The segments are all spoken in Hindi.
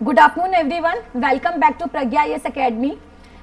Good afternoon everyone, welcome back to Pragya IAS academy.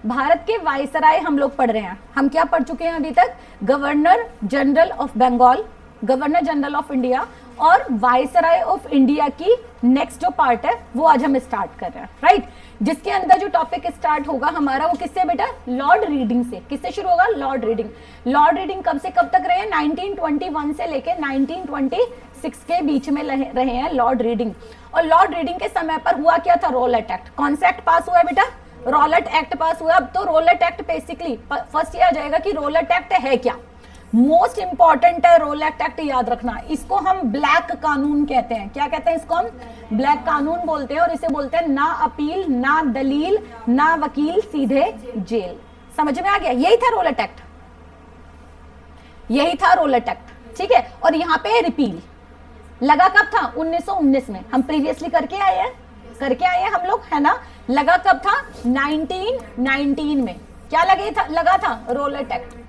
Bharat के वायसराय हम लोग पढ़ रहे हैं। हम क्या पढ़ चुके हैं अभी तक? Governor general of Bengal, governor general of India और वायसराय ऑफ इंडिया की नेक्स्ट जो पार्ट है वो आज हम स्टार्ट कर रहे हैं, राइट। जिसके अंदर जो टॉपिक स्टार्ट होगा हमारा वो किससे बेटा? लॉर्ड रीडिंग से। किससे शुरू होगा? Lord reading. लॉर्ड रीडिंग कब से कब तक रहे हैं? 1921 से लेके 1926 के बीच में रहे हैं लॉर्ड रीडिंग। और लॉर्ड रीडिंग के समय पर हुआ क्या था? Rowlatt act. कौन सा एक्ट पास हुआ है बेटा? रॉलेट एक्ट पास हुआ। अब तो रॉलेट एक्ट बेसिकली फर्स्ट ये आ जाएगा कि रॉलेट एक्ट है क्या। मोस्ट इंपॉर्टेंट है रॉलेट एक्ट, याद रखना। इसको हम ब्लैक कानून कहते हैं। क्या कहते हैं इसको? हम ब्लैक कानून बोलते हैं। और इसे बोलते हैं ना अपील, ना दलील, ना वकील, सीधे जेल। समझ में आ गया? यही था रॉलेट एक्ट, यही था रॉलेट एक्ट, ठीक है। और यहाँ पे रिपील लगा कब था? 1919 में। हम प्रीवियसली करके आए हैं हम लोग, है ना। लगा कब था? 1919 में। क्या लगा था? Rowlatt act.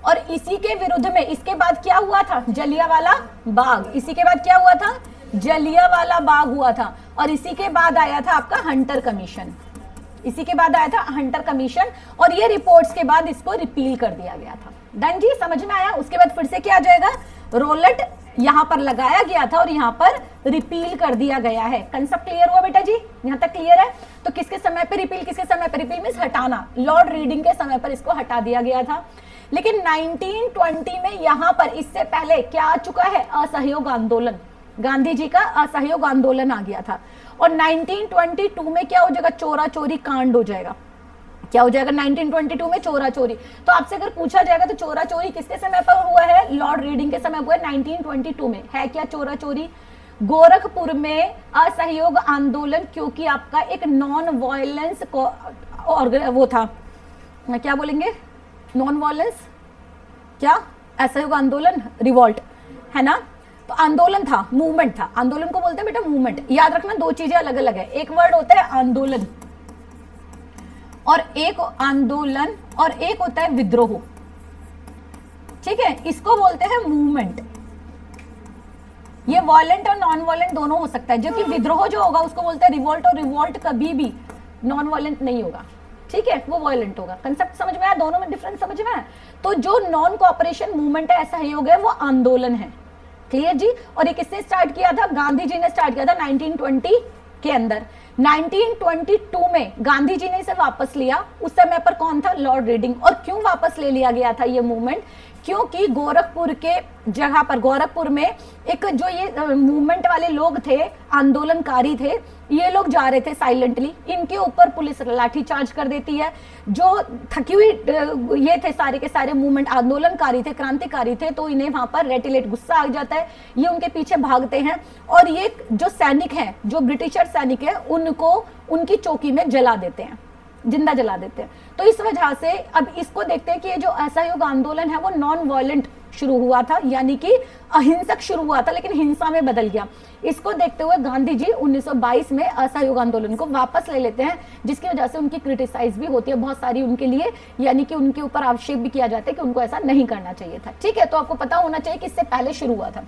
और इसी के विरुद्ध में इसके बाद क्या हुआ था? जलियांवाला बाग। इसी के बाद क्या हुआ था? जलियांवाला बाग हुआ था। और इसी के बाद आया था आपका हंटर कमीशन। इसी के बाद आया था हंटर कमीशन। और ये रिपोर्ट्स के बाद इसको रिपील कर दिया गया था। डन जी, समझ में आया? उसके बाद फिर से क्या आ जाएगा? रॉलेट यहां पर लगाया गया था और यहां पर रिपील कर दिया गया है। कंसेप्ट क्लियर हुआ बेटा जी? यहां तक क्लियर है? तो किसके समय पे रिपील? किसके समय पे रिपील? मींस हटाना। लॉर्ड रीडिंग के समय पर इसको हटा दिया गया था। लेकिन 1920 में यहां पर इससे पहले क्या आ चुका है? असहयोग आंदोलन। गांधी जी का असहयोग आंदोलन आ गया था। और 1922 में क्या हो जाएगा? चोरा चोरी कांड हो जाएगा। क्या हो जाएगा? 1922 में चोरा चोरी। तो आपसे अगर पूछा जाएगा तो चोरा चोरी किसके समय पर हुआ है? लॉर्ड रीडिंग के समय हुआ है, 1922 में। है क्या चोरा चोरी? गोरखपुर में असहयोग आंदोलन, क्योंकि आपका एक नॉन वायलेंस वो था, क्या बोलेंगे? नॉन वायलेंस क्या? असहयोग आंदोलन, रिवॉल्ट, है ना। तो आंदोलन था, मूवमेंट था। आंदोलन को बोलते हैं बेटा मूवमेंट। याद रखना, दो चीजें अलग अलग है। एक वर्ड होता है आंदोलन और एक आंदोलन और एक होता है विद्रोह, ठीक है। इसको बोलते हैं मूवमेंट। ये वायलेंट और नॉन वायलेंट दोनों हो सकता है। जबकि विद्रोह जो होगा उसको बोलते हैं रिवोल्ट, और रिवोल्ट कभी भी नॉन वायलेंट नहीं होगा, ठीक है, वो वायलेंट होगा। कंसेप्ट समझ में आया? दोनों में डिफरेंस समझ में आया? तो जो नॉन कोऑपरेशन मूवमेंट है, असहयोग है, वो आंदोलन है। क्लियर जी? और ये किसने स्टार्ट किया था? गांधी जी ने स्टार्ट किया था 1920 के अंदर। 1922 में गांधी जी ने इसे वापस लिया। उस समय पर कौन था? Lord reading. और क्यों वापस ले लिया गया था ये मूवमेंट? क्योंकि गोरखपुर के जगह पर, गोरखपुर में एक जो ये मूवमेंट वाले लोग थे, आंदोलनकारी थे, ये लोग जा रहे थे साइलेंटली, इनके ऊपर पुलिस लाठीचार्ज कर देती है। जो थकी हुई ये थे सारे के सारे मूवमेंट आंदोलनकारी थे, क्रांतिकारी थे, तो इन्हें वहां पर रेटिलेट गुस्सा आ जाता है। ये उनके पीछे भागते हैं और ये जो सैनिक हैं, जो ब्रिटिशर सैनिक है, उनको उनकी चौकी में जला देते हैं, जिंदा जला देते हैं। तो इस वजह से अब इसको देखते हैं कि ये जो असहयोग आंदोलन है वो नॉन वायलेंट शुरू हुआ था, यानी कि अहिंसक शुरू हुआ था लेकिन हिंसा में बदल गया। इसको देखते हुए गांधी जी 1922 में असहयोग आंदोलन को वापस ले लेते हैं, जिसकी वजह से उनकी क्रिटिसाइज भी होती है बहुत सारी उनके लिए, यानी कि उनके ऊपर आक्षेप भी किया जाता है कि उनको ऐसा नहीं करना चाहिए था, ठीक है। तो आपको पता होना चाहिए कि इससे पहले शुरू हुआ था।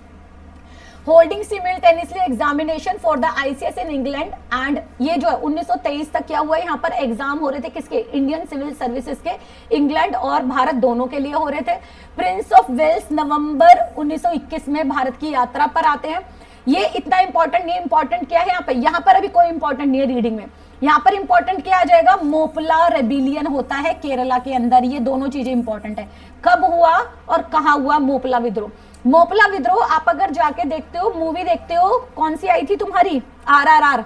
Holding simultaneously examination for the ICS in England and, ये जो है 1923 तक क्या हुआ, यहाँ पर एग्जाम हो रहे थे किसके? इंडियन सिविल सर्विसेज के। इंग्लैंड और भारत दोनों के लिए हो रहे थे। प्रिंस ऑफ वेल्स नवंबर 1921 में भारत की यात्रा पर आते हैं। ये इतना इंपॉर्टेंट नहीं। इंपॉर्टेंट क्या है यहाँ पर अभी कोई इंपॉर्टेंट नहीं है रीडिंग में। यहाँ पर इंपॉर्टेंट क्या आ जाएगा? मोपला रेबिलियन होता है केरला के अंदर। ये दोनों चीजें इंपॉर्टेंट है। कब हुआ और कहाँ हुआ मोपला विद्रोह? मोपला विद्रोह आप अगर जाके देखते हो, मूवी देखते हो, कौन सी आई थी तुम्हारी? RRR,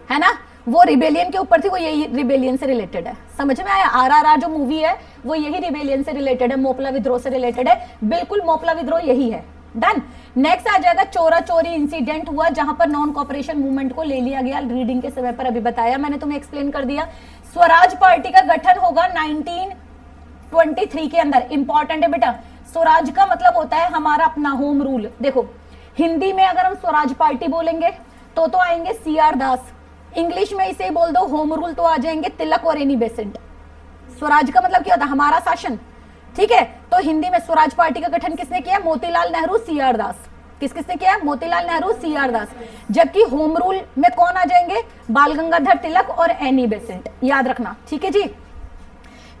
है ना। वो रिबेलियन के ऊपर थी, वो यही रिबेलियन से रिलेटेड है। समझ में आया? RRR जो मूवी है वो यही रिबेलियन से रिलेटेड है, मोपला विद्रोह से रिलेटेड है। बिल्कुल मोपला विद्रोह यही है। डन। नेक्स्ट आ जाएगा चोरा चोरी इंसिडेंट हुआ, जहां पर नॉन कोऑपरेशन मूवमेंट को ले लिया गया। रीडिंग के समय पर अभी बताया मैंने, तुम्हें एक्सप्लेन कर दिया। स्वराज पार्टी का गठन होगा 1923 के अंदर। इंपॉर्टेंट है बेटा। स्वराज का मतलब होता है हमारा अपना होम रूल। देखो हिंदी में अगर हम स्वराज पार्टी बोलेंगे तो आएंगे CR दास। इंग्लिश में इसे बोल दो होम रूल तो आ जाएंगे तिलक और एनी बेसेंट। स्वराज का मतलब क्या होता है? हमारा शासन, ठीक है। तो हिंदी में स्वराज पार्टी का गठन किसने किया? मोतीलाल नेहरू, CR दास। किस किसने किया है? मोतीलाल नेहरू, CR दास। जबकि होम रूल में कौन आ जाएंगे? बाल गंगाधर तिलक और एनी बेसेंट, याद रखना, ठीक है जी।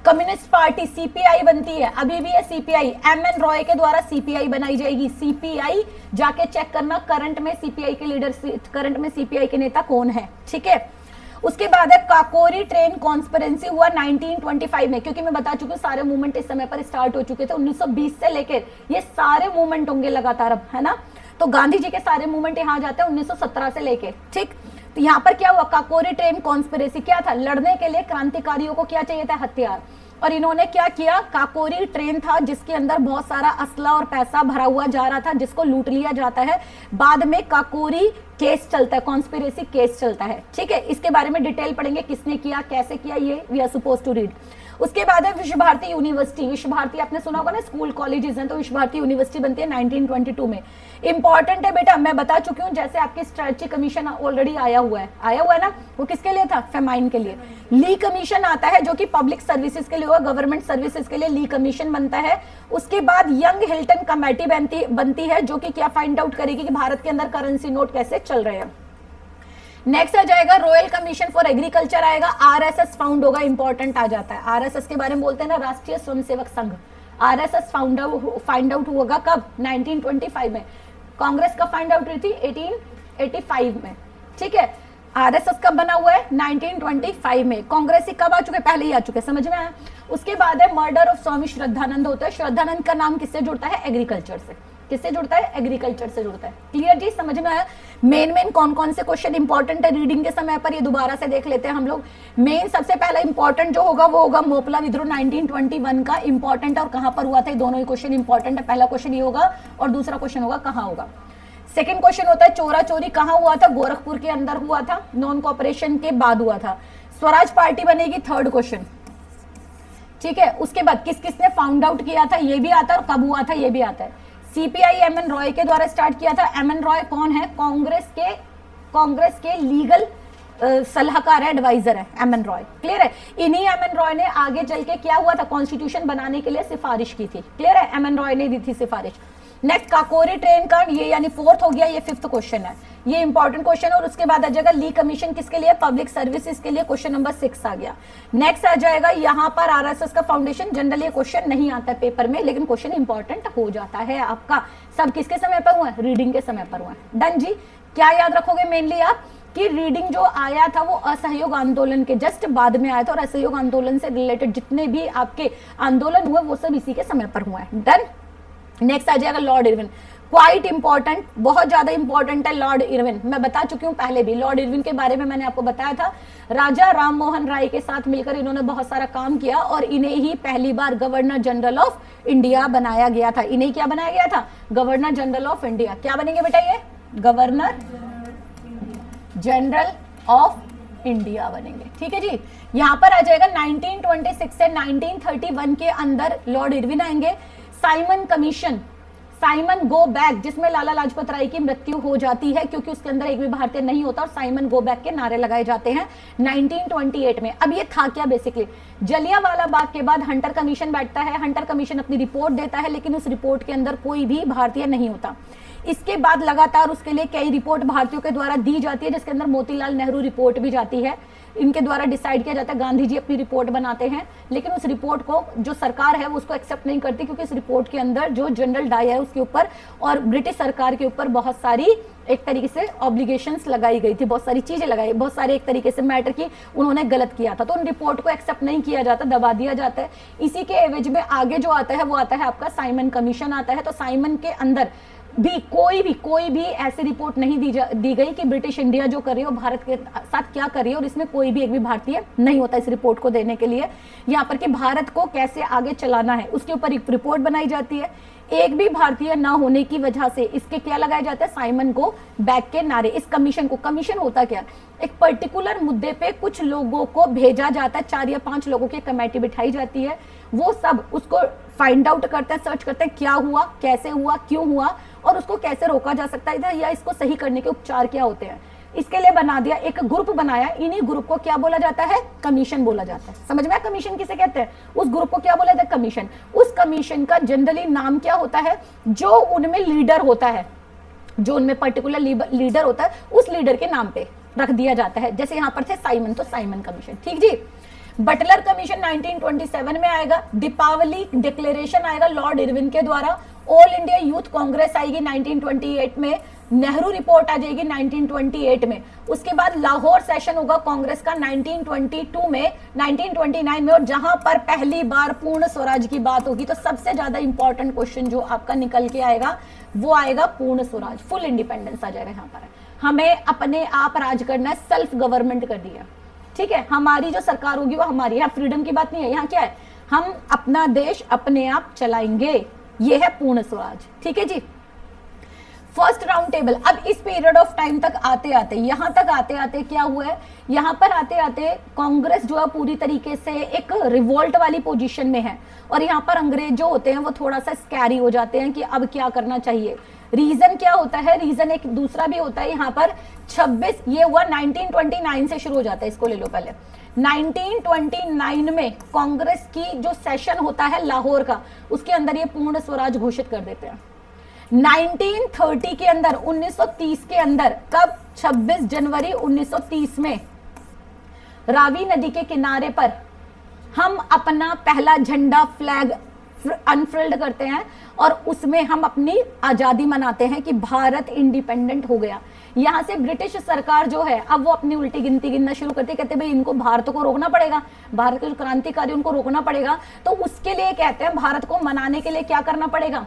कम्युनिस्ट पार्टी CPI बनती है, अभी भी है CPI, MN रॉय के द्वारा CPI बनाई जाएगी। CPI जाके चेक करना करंट में CPI के लीडर, करंट में CPI के नेता कौन है, ठीक है। उसके बाद है काकोरी ट्रेन कॉन्स्पिरेंसी हुआ 1925 में, क्योंकि मैं बता चुकी हूँ सारे मूवमेंट इस समय पर स्टार्ट हो चुके थे। 1920 से लेकर ये सारे मूवमेंट होंगे लगातार अब, है ना। तो गांधी जी के सारे मूवमेंट यहाँ जाते हैं 1917 से लेके, ठीक। तो यहाँ पर क्या हुआ? काकोरी ट्रेन कॉन्स्पिरेसी क्या था? लड़ने के लिए क्रांतिकारियों को क्या चाहिए था? हथियार। और इन्होंने क्या किया? काकोरी ट्रेन था जिसके अंदर बहुत सारा असला और पैसा भरा हुआ जा रहा था, जिसको लूट लिया जाता है। बाद में काकोरी केस चलता है, कॉन्स्पिरेसी केस चलता है, ठीक है। इसके बारे में डिटेल पढ़ेंगे, किसने किया, कैसे किया, ये we are suppose to read. उसके बाद है विश्व भारती यूनिवर्सिटी। विश्व भारती आपने सुना होगा ना, स्कूल कॉलेजेस हैं, तो विश्व भारती यूनिवर्सिटी बनती है 1922 में। इंपॉर्टेंट है बेटा, मैं बता चुकी हूँ, जैसे आपके स्ट्रेटजी कमीशन ऑलरेडी आया हुआ है ना, वो किसके लिए था? फेमाइन के लिए। ली कमीशन आता है जो कि पब्लिक सर्विसेज के लिए होगा, गवर्नमेंट सर्विसेज के लिए ली कमीशन बनता है। उसके बाद यंग हिल्टन कमेटी बनती है जो कि क्या फाइंड आउट करेगी कि भारत के अंदर करेंसी नोट कैसे चल रहे हैं। नेक्स्ट आ जाएगा रॉयल कमीशन फॉर एग्रीकल्चर आएगा। RSS फाउंड होगा, इंपॉर्टेंट आ जाता है। RSS के बारे में बोलते हैं ना, राष्ट्रीय Swayamsevak Sangh. RSS find out होगा कब? 1925 में। कांग्रेस का फाइंड आउट हुई थी 1885 में, ठीक है। RSS कब बना हुआ है? 1925 में। कांग्रेस ही कब आ चुके? पहले ही आ चुके, समझ में आया। उसके बाद है मर्डर ऑफ स्वामी श्रद्धानंद होता है। श्रद्धानंद का नाम किससे जुड़ता है? एग्रीकल्चर से। किससे जुड़ता है? एग्रीकल्चर से जुड़ता है। क्लियर जी, समझ में आया। मेन कौन कौन से क्वेश्चन इंपॉर्टेंट है रीडिंग के समय पर, ये दोबारा से देख लेते हैं हम लोग। मेन सबसे पहला इंपॉर्टेंट जो होगा वो होगा मोपला विद्रोह 1921 का। इंपॉर्टेंट और कहां पर हुआ था, दोनों ही क्वेश्चन इंपॉर्टेंट है। पहला क्वेश्चन ये होगा और दूसरा क्वेश्चन होगा कहां होगा। सेकंड क्वेश्चन होता है चोरा चोरी कहां हुआ था? गोरखपुर के अंदर हुआ था, नॉन कॉपरेशन के बाद हुआ था। स्वराज पार्टी बनेगी, थर्ड क्वेश्चन, ठीक है। उसके बाद किस किसने फाउंड आउट किया था, ये भी आता है, और कब हुआ था ये भी आता है। CPI MN रॉय के द्वारा स्टार्ट किया था। MN रॉय कौन है? कांग्रेस के लीगल सलाहकार है, एडवाइजर है MN रॉय, क्लियर है। इन्हीं MN रॉय ने आगे चल के क्या हुआ था? कॉन्स्टिट्यूशन बनाने के लिए सिफारिश की थी, क्लियर है। MN रॉय ने दी थी सिफारिश। नेक्स्ट काकोरी ट्रेन का, ये यानी फोर्थ हो गया, ये फिफ्थ क्वेश्चन है, ये इंपॉर्टेंट क्वेश्चन है। और उसके बाद आ जाएगा ली कमीशन किसके लिए? पब्लिक सर्विसेज के लिए, क्वेश्चन नंबर 6 आ गया। नेक्स्ट आ जाएगा यहाँ पर RSS का फाउंडेशन। जनरली ये क्वेश्चन नहीं आता है पेपर में, लेकिन क्वेश्चन इंपॉर्टेंट हो जाता है आपका। सब किसके समय पर हुआ है? रीडिंग के समय पर हुआ है। डन जी। क्या याद रखोगे मेनली आप कि रीडिंग जो आया था वो असहयोग आंदोलन के जस्ट बाद में आया था, और असहयोग आंदोलन से रिलेटेड जितने भी आपके आंदोलन हुए वो सब इसी के समय पर हुआ है। डन। नेक्स्ट आ जाएगा लॉर्ड इरविन। क्वाइट इंपॉर्टेंट, बहुत ज्यादा इंपॉर्टेंट है लॉर्ड इरविन। मैं बता चुकी हूँ पहले भी, लॉर्ड इरविन के बारे में मैंने आपको बताया था। राजा राम मोहन राय के साथ मिलकर इन्होंने बहुत सारा काम किया, और इन्हें ही पहली बार गवर्नर जनरल ऑफ इंडिया बनाया गया था। इन्हें क्या बनाया गया था? Governor general of India. क्या बनेंगे बेटा ये? गवर्नर जनरल ऑफ इंडिया बनेंगे, ठीक है जी। यहां पर आ जाएगा 1926 से 1931 के अंदर लॉर्ड इरविन आएंगे। Simon commission, Simon go back, जिसमें लाला लाजपत राय की मृत्यु हो जाती है क्योंकि उसके अंदर एक भी भारतीय नहीं होता, और साइमन गो बैक के नारे लगाए जाते हैं 1928 में। अब ये था क्या? बेसिकली जलियांवाला बाग के बाद हंटर कमीशन बैठता है। हंटर कमीशन अपनी रिपोर्ट देता है, लेकिन उस रिपोर्ट के अंदर कोई भी भारतीय नहीं होता। इसके बाद लगातार उसके लिए कई रिपोर्ट भारतीयों के द्वारा दी जाती है, जिसके अंदर मोतीलाल नेहरू रिपोर्ट भी जाती है। इनके द्वारा डिसाइड किया जाता है, गांधी जी अपनी रिपोर्ट बनाते हैं, लेकिन उस रिपोर्ट को जो सरकार है वो उसको एक्सेप्ट नहीं करती, क्योंकि इस रिपोर्ट के अंदर जो जनरल डायर है उसके ऊपर और ब्रिटिश सरकार के ऊपर बहुत सारी एक तरीके से ऑब्लिगेशंस लगाई गई थी, बहुत सारी चीजें लगाई, बहुत सारे एक तरीके से मैटर की उन्होंने गलत किया था, तो उन रिपोर्ट को एक्सेप्ट नहीं किया जाता, दबा दिया जाता है। इसी के एवज में आगे जो आता है वो आता है आपका साइमन कमीशन आता है। तो साइमन के अंदर भी कोई भी ऐसी रिपोर्ट नहीं दी गई कि ब्रिटिश इंडिया जो कर रही है वो भारत के साथ क्या कर रही है, और इसमें कोई भी एक भी भारतीय नहीं होता इस रिपोर्ट को देने के लिए। यहाँ पर कि भारत को कैसे आगे चलाना है उसके ऊपर एक रिपोर्ट बनाई जाती है। एक भी भारतीय ना होने की वजह से इसके क्या लगाए जाते हैं? साइमन को बैक के नारे। इस कमीशन को, कमीशन होता क्या? एक पर्टिकुलर मुद्दे पे कुछ लोगों को भेजा जाता है, 4 या 5 लोगों की कमेटी बिठाई जाती है, वो सब उसको फाइंड आउट करते हैं, सर्च करते हैं क्या हुआ, कैसे हुआ, क्यों हुआ, और उसको कैसे रोका जा सकता है या इसको सही करने के उपचार क्या होते हैं। इसके लिए बना दिया, एक ग्रुप बनाया, इन्हीं ग्रुप को क्या बोला जाता है? कमीशन बोला जाता है। समझ में? कमीशन किसे कहते हैं? उस ग्रुप को क्या बोला जाता है? कमीशन। उस कमीशन का जनरली नाम क्या होता है? जो उनमें लीडर होता है, जो उनमें पर्टिकुलर लीडर होता है उस लीडर के नाम पे रख दिया जाता है। जैसे यहाँ पर थे साइमन, तो साइमन कमीशन। ठीक जी। बटलर कमीशन 1927 में आएगा। दीपावली डिक्लेरेशन आएगा लॉर्ड इरविन के द्वारा। ऑल इंडिया यूथ कांग्रेस आएगी 1928 में। नेहरू रिपोर्ट आ जाएगी 1928 में। उसके बाद लाहौर सेशन होगा कांग्रेस का 1922 में, 1929 में, और जहां पर पहली बार पूर्ण स्वराज की बात होगी। तो सबसे ज्यादा इंपॉर्टेंट क्वेश्चन जो आपका निकल के आएगा वो आएगा पूर्ण स्वराज, फुल इंडिपेंडेंस आ जाएगा। यहाँ पर हमें अपने आप राज करना है, सेल्फ गवर्नमेंट कर दिया। ठीक है, हमारी जो सरकार होगी वो हमारी। यहाँ फ्रीडम की बात नहीं है, यहाँ क्या है, हम अपना देश अपने आप चलाएंगे। ये है पूर्ण स्वराज। ठीक है जी। First round table. अब इस पीरियड ऑफ टाइम तक आते आते, यहां तक आते आते क्या हुआ है, यहां पर आते आते कांग्रेस जो है पूरी तरीके से एक रिवोल्ट वाली पोजीशन में है। और यहां पर अंग्रेज जो होते हैं वो थोड़ा सा स्कैरी हो जाते हैं कि अब क्या करना चाहिए। रीजन क्या होता है, रीजन एक दूसरा भी होता है। यहाँ पर 26 ये हुआ 1929 से शुरू हो जाता है, इसको ले लो पहले। 1929 में कांग्रेस की जो सेशन होता है लाहौर का, उसके अंदर ये पूर्ण स्वराज घोषित कर देते हैं। 1930 के अंदर, 1930 के अंदर, कब, 26 जनवरी 1930 में रावी नदी के किनारे पर हम अपना पहला झंडा फ्लैग अनफ्रिल्ड करते हैं और उसमें हम अपनी आजादी मनाते हैं कि भारत इंडिपेंडेंट हो गया। यहां से ब्रिटिश सरकार जो है अब वो अपनी उल्टी गिनती गिनना शुरू करती है, कहते भाई इनको भारत को रोकना पड़ेगा, भारत के जो क्रांतिकारी उनको रोकना पड़ेगा। तो उसके लिए कहते हैं भारत को मनाने के लिए क्या करना पड़ेगा,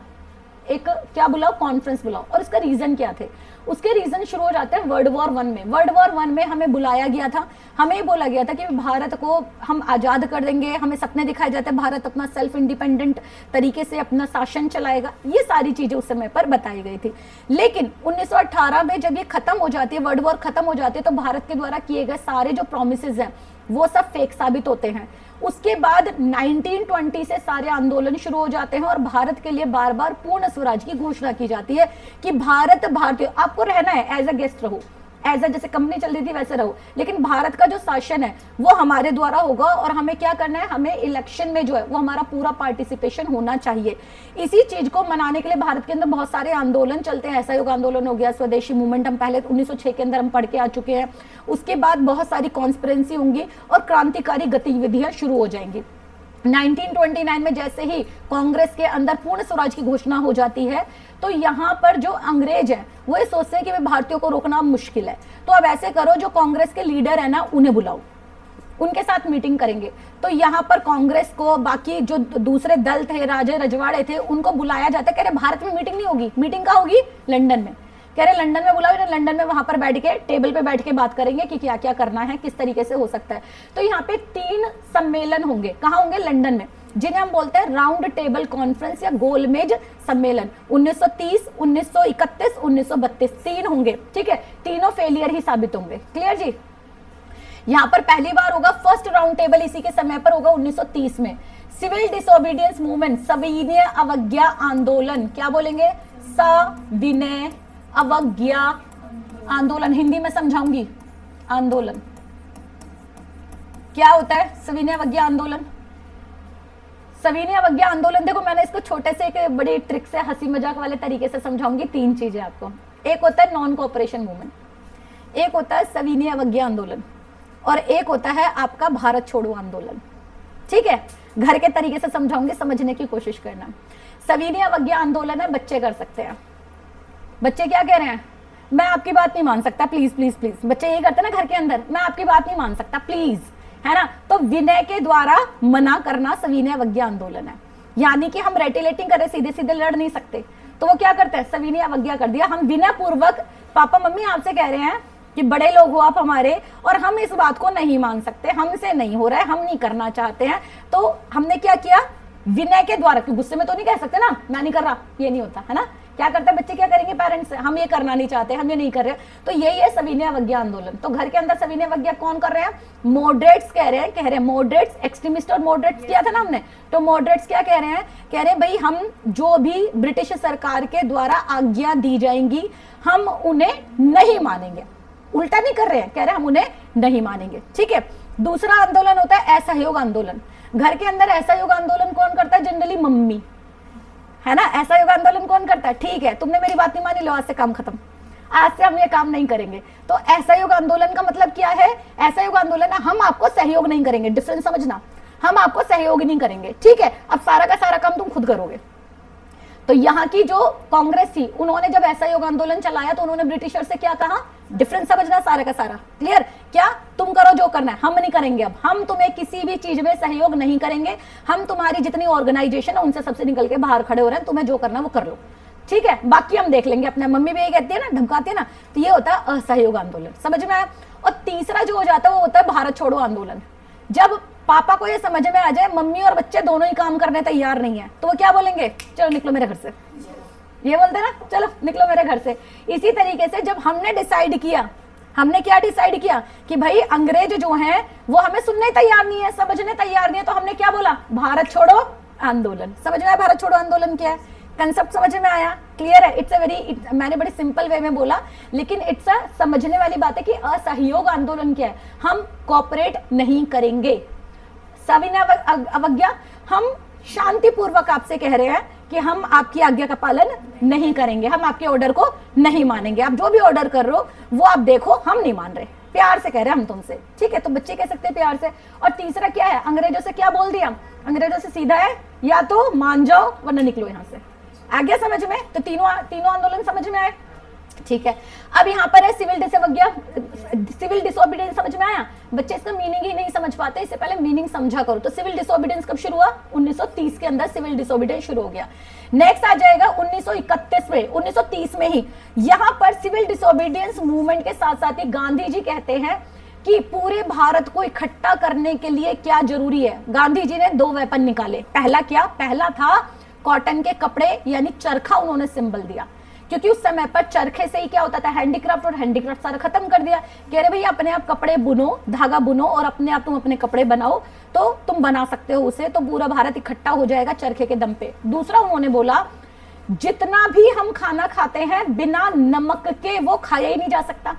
एक क्या बुलाओ, कॉन्फ्रेंस बुलाओ। और इसका रीजन क्या थे, उसके रीजन शुरू हो जाते हैं वर्ल्ड वॉर 1 में। वर्ल्ड वॉर 1 में हमें बुलाया गया था, हमें बोला गया था कि भारत को हम आजाद कर देंगे, हमें सपने दिखाए जाते हैं भारत अपना सेल्फ इंडिपेंडेंट तरीके से अपना शासन चलाएगा। ये सारी चीजें उस समय पर बताई गई थी। लेकिन 1918 में जब ये खत्म हो जाती है, वर्ल्ड वॉर खत्म हो जाती है, तो भारत के द्वारा किए गए सारे जो प्रोमिसेस हैं वो सब फेक साबित होते हैं। उसके बाद 1920 से सारे आंदोलन शुरू हो जाते हैं और भारत के लिए बार बार पूर्ण स्वराज की घोषणा की जाती है कि भारत भारतीय, आपको रहना है एज अ गेस्ट रहो, एज अ जैसे कंपनी चल रही थी वैसे रहो, लेकिन भारत का जो शासन है वो हमारे द्वारा होगा और हमें क्या करना है, हमें इलेक्शन में जो है वो हमारा पूरा पार्टिसिपेशन होना चाहिए। इसी चीज को मनाने के लिए भारत के अंदर बहुत सारे आंदोलन चलते हैं। असहयोग आंदोलन हो गया, स्वदेशी मूवमेंट हम पहले 1906 के अंदर हम पढ़ के आ चुके हैं। उसके बाद बहुत सारी कॉन्स्पिरेंसी होंगी और क्रांतिकारी गतिविधियां शुरू हो जाएंगी। 1929 में जैसे ही कांग्रेस के अंदर पूर्ण स्वराज की घोषणा हो जाती है तो यहाँ पर जो अंग्रेज है वो ये सोचते हैं कि भारतीयों को रोकना मुश्किल है, तो अब ऐसे करो जो कांग्रेस के लीडर है ना उन्हें बुलाओ, उनके साथ मीटिंग करेंगे। तो यहाँ पर कांग्रेस को बाकी जो दूसरे दल थे, राजे रजवाड़े थे, उनको बुलाया जाता है। कह रहे भारत में मीटिंग नहीं होगी, मीटिंग कहाँ होगी, लंदन में। कह रहे लंदन में बुलाओ, लंदन में वहां पर बैठ के टेबल पे बैठ के बात करेंगे कि क्या क्या करना है, किस तरीके से हो सकता है। तो यहाँ पे 3 सम्मेलन होंगे, कहाँ होंगे, लंदन में, जिन्हें हम बोलते हैं राउंड टेबल कॉन्फ्रेंस या गोलमेज सम्मेलन। 1930, 1931, 1932 3 होंगे। ठीक है, तीनों फेलियर ही साबित होंगे। क्लियर जी। यहाँ पर पहली बार होगा फर्स्ट राउंड टेबल, इसी के समय पर होगा 1930 में। सिविल डिसोबीडियंस मूवमेंट, सविनय अवज्ञा आंदोलन, क्या बोलेंगे, सविनय अवज्ञा आंदोलन, हिंदी में समझाऊंगी। आंदोलन क्या होता है, सविनय अवज्ञा आंदोलन। सविनय अवज्ञा आंदोलन, देखो मैंने इसको छोटे से एक बड़ी ट्रिक से हंसी मजाक वाले तरीके से समझाऊंगी। 3 चीजें आपको, एक होता है नॉन कोऑपरेशन मूवमेंट, एक होता है सविनय अवज्ञा आंदोलन, और एक होता है आपका भारत छोड़ो आंदोलन। ठीक है, घर के तरीके से समझाऊंगी, समझने की कोशिश करना। सविनय अवज्ञा आंदोलन है, बच्चे कर सकते हैं। बच्चे क्या कह रहे हैं, मैं आपकी बात नहीं मान सकता, प्लीज प्लीज प्लीज। बच्चे यही करते हैं ना घर के अंदर, मैं आपकी बात नहीं मान सकता प्लीज, है ना। तो विनय के द्वारा मना करना सविनय अवज्ञा आंदोलन है। यानी कि हम रेटिलेटिंग करें, सीधे सीधे लड़ नहीं सकते, तो वो क्या करते हैं, सविनय अवज्ञा कर दिया। हम विनय पूर्वक, पापा मम्मी आपसे कह रहे हैं कि बड़े लोग हो आप हमारे, और हम इस बात को नहीं मान सकते, हमसे नहीं हो रहा है, हम नहीं करना चाहते हैं। तो हमने क्या किया, विनय के द्वारा, कि गुस्से में तो नहीं कह सकते ना मैं नहीं कर रहा, ये नहीं होता है ना। क्या करते हैं बच्चे, क्या करेंगे पेरेंट्स से, हम ये करना नहीं चाहते, हम ये नहीं कर रहे। तो यही है सविनय अवज्ञा आंदोलन। तो घर के अंदर सविनय अवज्ञा कौन कर रहे हैं, मॉडरेट्स कह रहे हैं मॉडरेट्स, एक्सट्रीमिस्ट और मॉडरेट्स किया था ना हमने। तो मॉडरेट्स क्या कह रहे हैं, कह रहे हैं भाई हम जो भी ब्रिटिश सरकार के द्वारा आज्ञा दी जाएंगी हम उन्हें नहीं मानेंगे। उल्टा नहीं कर रहे हैं, कह रहे हैं हम उन्हें नहीं मानेंगे। ठीक है, दूसरा आंदोलन होता है असहयोग आंदोलन। घर के अंदर असहयोग आंदोलन कौन करता है, जनरली मम्मी, है ना। असहयोग आंदोलन कौन करता है? ठीक है, तुमने मेरी बात नहीं मानी, लो आज से काम खत्म, आज से हम ये काम नहीं करेंगे। तो असहयोग आंदोलन का मतलब क्या है? असहयोग आंदोलन है हम आपको सहयोग नहीं करेंगे, डिफरेंस समझना, हम आपको सहयोग नहीं करेंगे, ठीक है। अब सारा का सारा काम तुम खुद करोगे। तो यहाँ की जो कांग्रेस थी, उन्होंने जब असहयोग आंदोलन चलाया तो उन्होंने ब्रिटिशर से क्या कहा? डिफरेंस समझना सारा का सारा, क्लियर? क्या? तुम करो जो करना है, हम नहीं करेंगे, अब हम तुम्हें किसी भी चीज में सहयोग नहीं करेंगे, हम तुम्हारी जितनी ऑर्गेनाइजेशन है उनसे सबसे निकल के बाहर खड़े हो रहे हैं, तुम्हें जो करना है वो कर लो, ठीक है, बाकी हम देख लेंगे अपने। मम्मी भी यही कहती है ना, धमकाती है ना, तो ये होता है असहयोग आंदोलन, समझ में आया। और तीसरा जो हो जाता है वो होता है भारत छोड़ो आंदोलन। जब पापा को ये समझ में आ जाए मम्मी और बच्चे दोनों ही काम करने तैयार नहीं है, तो वो क्या बोलेंगे? चलो निकलो मेरे घर से, ये बोलते हैं ना, चलो निकलो मेरे घर से। इसी तरीके से जब हमने डिसाइड किया, हमने क्या डिसाइड किया कि भाई अंग्रेज जो हैं वो हमें सुनने तैयार नहीं है, समझने तैयार नहीं है, तो हमने क्या बोला? भारत छोड़ो आंदोलन। समझ में आया भारत छोड़ो आंदोलन क्या है? कंसेप्ट समझ में आया? क्लियर है? इट्स अ वेरी, मैंने बड़े सिंपल वे में बोला, लेकिन इट्स अ समझने वाली बात है कि असहयोग आंदोलन क्या है। हम कॉपरेट नहीं करेंगे, सविनय अवज्ञा, हम शांतिपूर्वक आपसे कह रहे हैं कि हम आपकी आज्ञा का पालन नहीं करेंगे, हम आपके ऑर्डर को नहीं मानेंगे, आप जो भी ऑर्डर कर रहे हो वो आप देखो, हम नहीं मान रहे, प्यार से कह रहे हैं हम तुमसे, ठीक है। तो बच्चे कह सकते हैं प्यार से। और तीसरा क्या है? अंग्रेजों से क्या बोल दिया? अंग्रेजों से सीधा है, या तो मान जाओ वरना निकलो यहां से। आ गया समझ में? तो तीनों आंदोलन समझ में आए, ठीक है। अब यहाँ पर है सिविल डिसोबीडियंस, समझ में आया? बच्चे इसका मीनिंग ही नहीं समझ पाते, इससे पहले मीनिंग समझा करो। तो सिविल डिसोबीडियंस कब शुरू हुआ? 1930 के अंदर सिविल डिसोबीडियंस शुरू हो गया। नेक्स्ट आ जाएगा 1931 में, 1930 में ही यहाँ पर सिविल डिसोबीडियंस मूवमेंट के साथ साथ ही गांधी जी कहते हैं कि पूरे भारत को इकट्ठा करने के लिए क्या जरूरी है। गांधी जी ने 2 वेपन निकाले। पहला क्या? पहला था कॉटन के कपड़े यानी चरखा, उन्होंने सिंबल दिया, क्योंकि उस समय पर चरखे से ही क्या होता था? हैंडीक्राफ्ट, और हैंडीक्राफ्ट सारा खत्म कर दिया। कह रहे भैया अपने आप कपड़े बुनो, धागा बुनो और अपने आप तुम अपने कपड़े बनाओ, तो तुम बना सकते हो उसे, तो पूरा भारत इकट्ठा हो जाएगा चरखे के दम पे। दूसरा उन्होंने बोला जितना भी हम खाना खाते हैं बिना नमक के वो खाया ही नहीं जा सकता,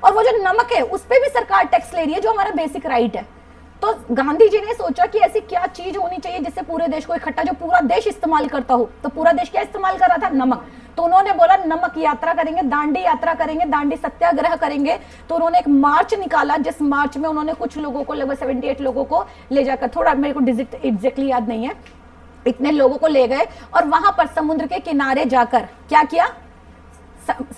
और वो जो नमक है उस पर भी सरकार टैक्स ले रही है, जो हमारा बेसिक राइट है। तो गांधी जी ने सोचा कि ऐसी क्या चीज होनी चाहिए जिससे पूरे देश को इकट्ठा, जो पूरा देश इस्तेमाल करता हो। तो पूरा देश क्या इस्तेमाल कर रहा था? नमक। तो उन्होंने बोला नमक यात्रा करेंगे, दांडी यात्रा करेंगे, दांडी सत्याग्रह करेंगे। तो उन्होंने एक मार्च निकाला, जिस मार्च में उन्होंने कुछ लोगों को, लगभग 78 लोगों को ले जाकर, थोड़ा मेरे को एग्जैक्टली याद नहीं है, इतने लोगों को ले गए और वहां पर समुद्र के किनारे जाकर क्या किया?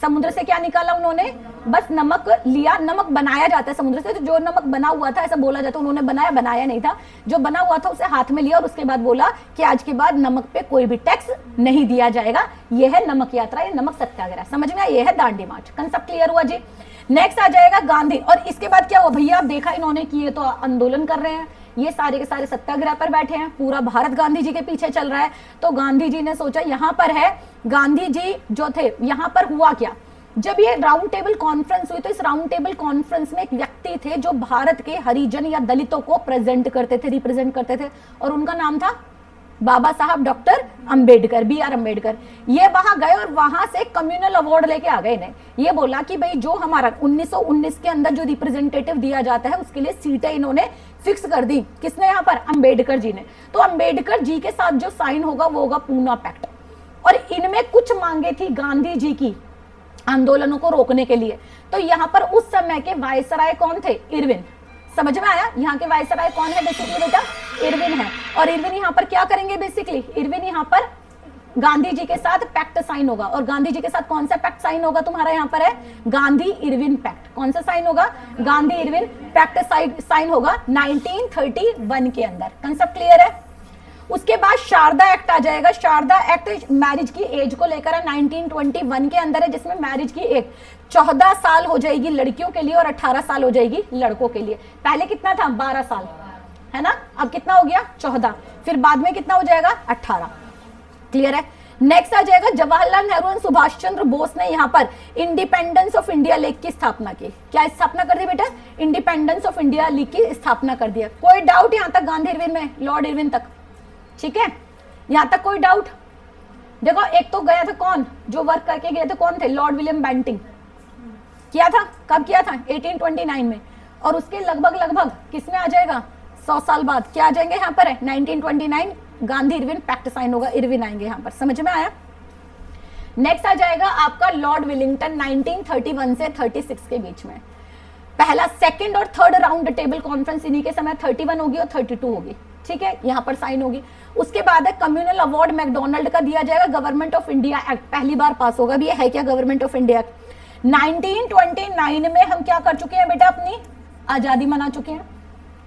समुद्र से क्या निकाला उन्होंने? बस नमक लिया। नमक बनाया जाता है समुद्र से, तो जो नमक बना हुआ था, ऐसा बोला जाता है उन्होंने बनाया नहीं था, जो बना हुआ था उसे हाथ में लिया और उसके बाद बोला कि आज के बाद नमक पे कोई भी टैक्स नहीं दिया जाएगा। यह है नमक यात्रा, ये नमक सत्याग्रह, समझ में आया? यह है दांडी मार्च। कंसेप्ट क्लियर हुआ जी? नेक्स्ट आ जाएगा गांधी। और इसके बाद क्या हुआ भैया? आप देखा इन्होंने कि ये तो आंदोलन कर रहे हैं, ये सारे के सारे सत्याग्रह पर बैठे हैं, पूरा भारत गांधी जी के पीछे चल रहा है। तो गांधी जी ने सोचा यहाँ पर है, गांधी जी जो थे यहाँ पर हुआ क्या? जब ये राउंड टेबल कॉन्फ्रेंस हुई, तो इस राउंड टेबल कॉन्फ्रेंस में एक व्यक्ति थे जो भारत के हरिजन या दलितों को प्रेजेंट करते थे, रिप्रेजेंट करते थे, और उनका नाम था बाबा साहब डॉक्टर अंबेडकर, BR अंबेडकर। ये वहां गए और वहां से कम्युनल अवार्ड लेके आ गए इन्हें। ये बोला कि भाई जो हमारा 1919 के अंदर जो रिप्रेजेंटेटिव दिया जाता है उसके लिए सीटें इन्होंने फिक्स कर दी। किसने? यहाँ पर अंबेडकर जी ने। तो अंबेडकर जी के साथ जो साइन होगा वो होगा पूना पैक्ट। और इनमें कुछ मांगे थी गांधी जी की आंदोलनों को रोकने के लिए। तो यहाँ पर उस समय के वायसराय कौन थे? इरविन। समझ में आया? यहाँ के वायसराय कौन है बेसिकली बेटा? इरविन है। और इरविन यहाँ पर क्या करेंगे बेसिकली? इरविन यहाँ पर गांधी जी के साथ पैक्ट साइन होगा। और गांधी जी के साथ कौन सा पैक्ट साइन होगा तुम्हारा? यहाँ पर है गांधी इरविन पैक्ट। कौन सा साइन होगा? गांधी इरविन पैक्ट साइन होगा 1931 के अंदर। कंसेप्ट क्लियर है? उसके बाद शारदा एक्ट आ जाएगा। शारदा एक्ट मैरिज की एज को लेकर है, 1921 के अंदर है, जिसमें मैरिज की एज 14 साल हो जाएगी लड़कियों के लिए और 18 साल हो जाएगी लड़कों के लिए। पहले कितना था? 12 साल, है ना? अब कितना हो गया? 14। फिर बाद में कितना हो जाएगा? 18। क्लियर है? नेक्स्ट आ जाएगा जवाहरलाल नेहरू और सुभाष चंद्र बोस ने यहाँ पर इंडिपेंडेंस ऑफ इंडिया लीग की स्थापना की। क्या स्थापना कर दी बेटा? इंडिपेंडेंस ऑफ इंडिया लीग की स्थापना कर दिया। कोई डाउट यहाँ तक? गांधी इरविन में, लॉर्ड इरविन तक, ठीक है? यहां तक कोई डाउट? देखो एक तो गया था कौन, जो वर्क करके गए थे, कौन थे? Lord William Bentinck. किया था? कब किया था? 1829 में। और उसके लगभग किसमें आ जाएगा? 100 साल बाद क्या आ जाएंगे यहाँ पर है? 1929 गांधी इरविन पैक्ट साइन होगा, इरविन आएंगे यहाँ पर, समझ में आया। नेक्स्ट आ जाएगा आपका लॉर्ड विलिंगटन 1931 से 36 के बीच में। पहला, सेकंड और थर्ड राउंड टेबल कॉन्फ्रेंस इन्हीं के समय 31 होगी और 32 होगी, ठीक है, यहां पर साइन होगी। उसके बाद है कम्युनल अवार्ड मैकडोनल्ड का दिया जाएगा, गवर्नमेंट ऑफ इंडिया एक्ट पहली बार पास होगा, भी है क्या गवर्नमेंट ऑफ इंडिया एक्ट। 1929 में हम क्या कर चुके हैं बेटा, अपनी आजादी मना चुके हैं,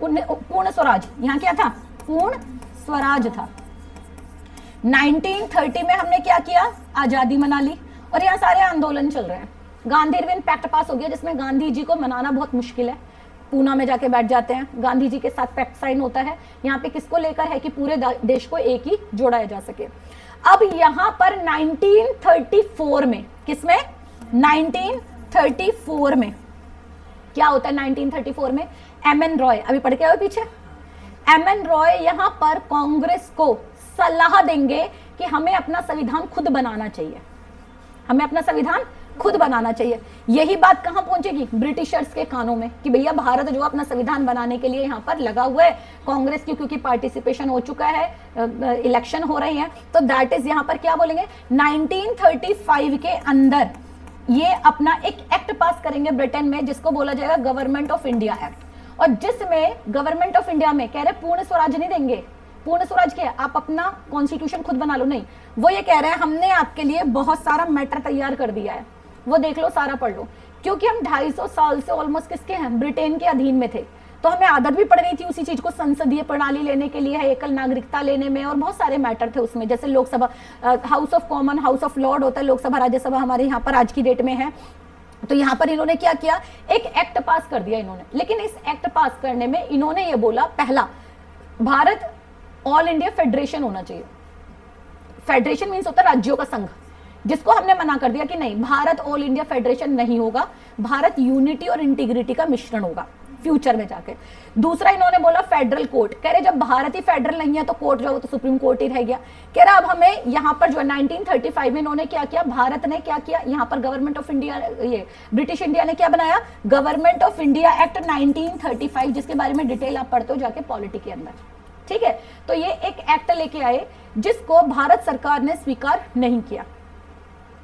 पूर्ण स्वराज, यहां क्या था, पूर्ण स्वराज था। 1930 में हमने क्या किया, आजादी मना ली, और यहाँ सारे आंदोलन चल रहे हैं। गांधी इरविन पैक्ट पास हो गया, जिसमें गांधी जी को मनाना बहुत मुश्किल है, पूना में जाके बैठ जाते हैं, गांधी जी के साथ पैक्ट साइन होता है। यहाँ पे किसको लेकर है कि पूरे देश को एक ही जोड़ा जा सके। अब यहाँ पर 1934 में, किसमें, 1934 में क्या होता है, 1934 में एमएन रॉय, अभी पढ़ के आओ पीछे, एमएन रॉय यहाँ पर कांग्रेस को सलाह देंगे कि हमें अपना संविधान खुद बनाना चाहिए, हमें अपना संविधान खुद बनाना चाहिए। यही बात कहां पहुंचेगी, ब्रिटिशर्स के कानों में, कि भैया भारत जो अपना संविधान बनाने के लिए यहां पर लगा हुआ है, कांग्रेस की क्योंकि पार्टिसिपेशन हो चुका है, इलेक्शन हो रही है, तो दैट इज यहां पर क्या बोलेंगे, 1935 के अंदर ये अपना एक एक्ट पास करेंगे ब्रिटेन में, जिसको बोला जाएगा गवर्नमेंट ऑफ इंडिया एक्ट। और जिसमें गवर्नमेंट ऑफ इंडिया में कह रहे पूर्ण स्वराज नहीं देंगे, पूर्ण स्वराज क्या है, आप अपना कॉन्स्टिट्यूशन खुद बना लो, नहीं, वो ये कह रहे हैं हमने आपके लिए बहुत सारा मैटर तैयार कर दिया है, वो देख लो, सारा पढ़ लो, क्योंकि हम 250 साल से ऑलमोस्ट किसके हैं, ब्रिटेन के अधीन में थे, तो हमें आदत भी पड़ गई थी उसी चीज को, संसदीय प्रणाली लेने के लिए, एकल नागरिकता लेने में, और बहुत सारे मैटर थे उसमें, जैसे Lok Sabha, house of common, house of Lord होता है, लोकसभा राज्यसभा हमारे यहाँ पर आज की डेट में है। तो यहाँ पर इन्होंने क्या किया, एक एक्ट पास कर दिया इन्होंने, लेकिन इस एक्ट पास करने में इन्होंने ये बोला, पहला, भारत ऑल इंडिया फेडरेशन होना चाहिए। फेडरेशन मीन्स होता है राज्यों का संघ, जिसको हमने मना कर दिया कि नहीं, भारत ऑल इंडिया फेडरेशन नहीं होगा, भारत यूनिटी और इंटीग्रिटी का मिश्रण होगा फ्यूचर में जाके। दूसरा इन्होंने बोला फेडरल कोर्ट, कह रहे जब भारत ही फेडरल नहीं है तो कोर्ट जो तो सुप्रीम कोर्ट ही रह गया। कह रहा अब हमें यहाँ पर जो 1935 में इन्होंने क्या किया, भारत ने क्या किया, यहाँ पर गवर्नमेंट ऑफ इंडिया, ये ब्रिटिश इंडिया ने क्या बनाया, गवर्नमेंट ऑफ इंडिया एक्ट 1935, जिसके बारे में डिटेल आप पढ़ते हो जाके पॉलिटी के अंदर, ठीक है। तो ये एक एक्ट लेके आए जिसको भारत सरकार ने स्वीकार नहीं किया,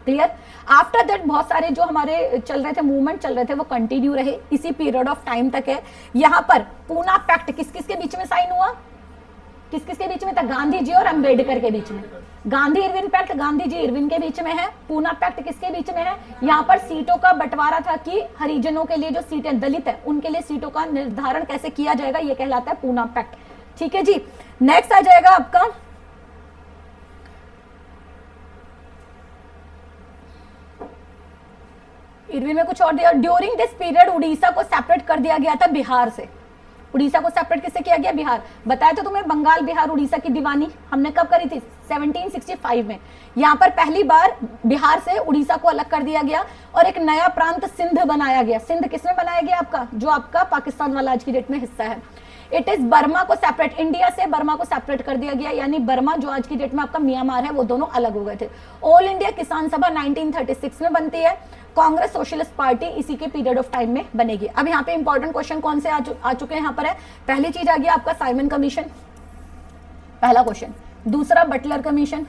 क्लियर। आफ्टर दैट बहुत सारे जो हमारे चल रहे थे, मूवमेंट चल रहे थे, वो कंटिन्यू रहे, इसी पीरियड ऑफ टाइम तक है। यहाँ पर पूना पैक्ट किस किस के बीच में साइन हुआ, किस किस के बीच में था, गांधी जी और अंबेडकर के बीच में। Gandhi Irwin pact Gandhi ji Irwin के बीच में है। पूना पैक्ट किसके बीच में है, यहाँ पर सीटों का बंटवारा था कि हरिजनों के लिए जो सीटें दलित है उनके लिए सीटों का निर्धारण कैसे किया जाएगा, ये कहलाता है पूना पैक्ट, ठीक है जी। नेक्स्ट आ जाएगा आपका इरविन में कुछ और दिया। ड्यूरिंग दिस पीरियड उड़ीसा को सेपरेट कर दिया गया था बिहार से। उड़ीसा को सेपरेट किससे किया गया, बिहार। बताया तो तुम्हें बंगाल बिहार उड़ीसा की दीवानी हमने कब करी थी, 1765 में। यहाँ पर पहली बार बिहार से उड़ीसा को अलग कर दिया गया और एक नया प्रांत सिंध बनाया गया। सिंध किसमें बनाया गया आपका, जो आपका पाकिस्तान वाला आज की डेट में हिस्सा है। इट इज बर्मा को सेपरेट, इंडिया से बर्मा को सेपरेट कर दिया गया, यानी बर्मा जो आज की डेट में आपका म्यांमार है, वो दोनों अलग हो गए थे। ऑल इंडिया किसान सभा 1936 में बनती है। कांग्रेस सोशलिस्ट पार्टी इसी के पीरियड ऑफ टाइम में बनेगी। अब यहाँ पे इंपॉर्टेंट क्वेश्चन कौन से आ चुके हैं यहाँ पर है। पहली चीज आ गया आपका साइमन कमीशन, पहला क्वेश्चन। दूसरा बटलर कमीशन।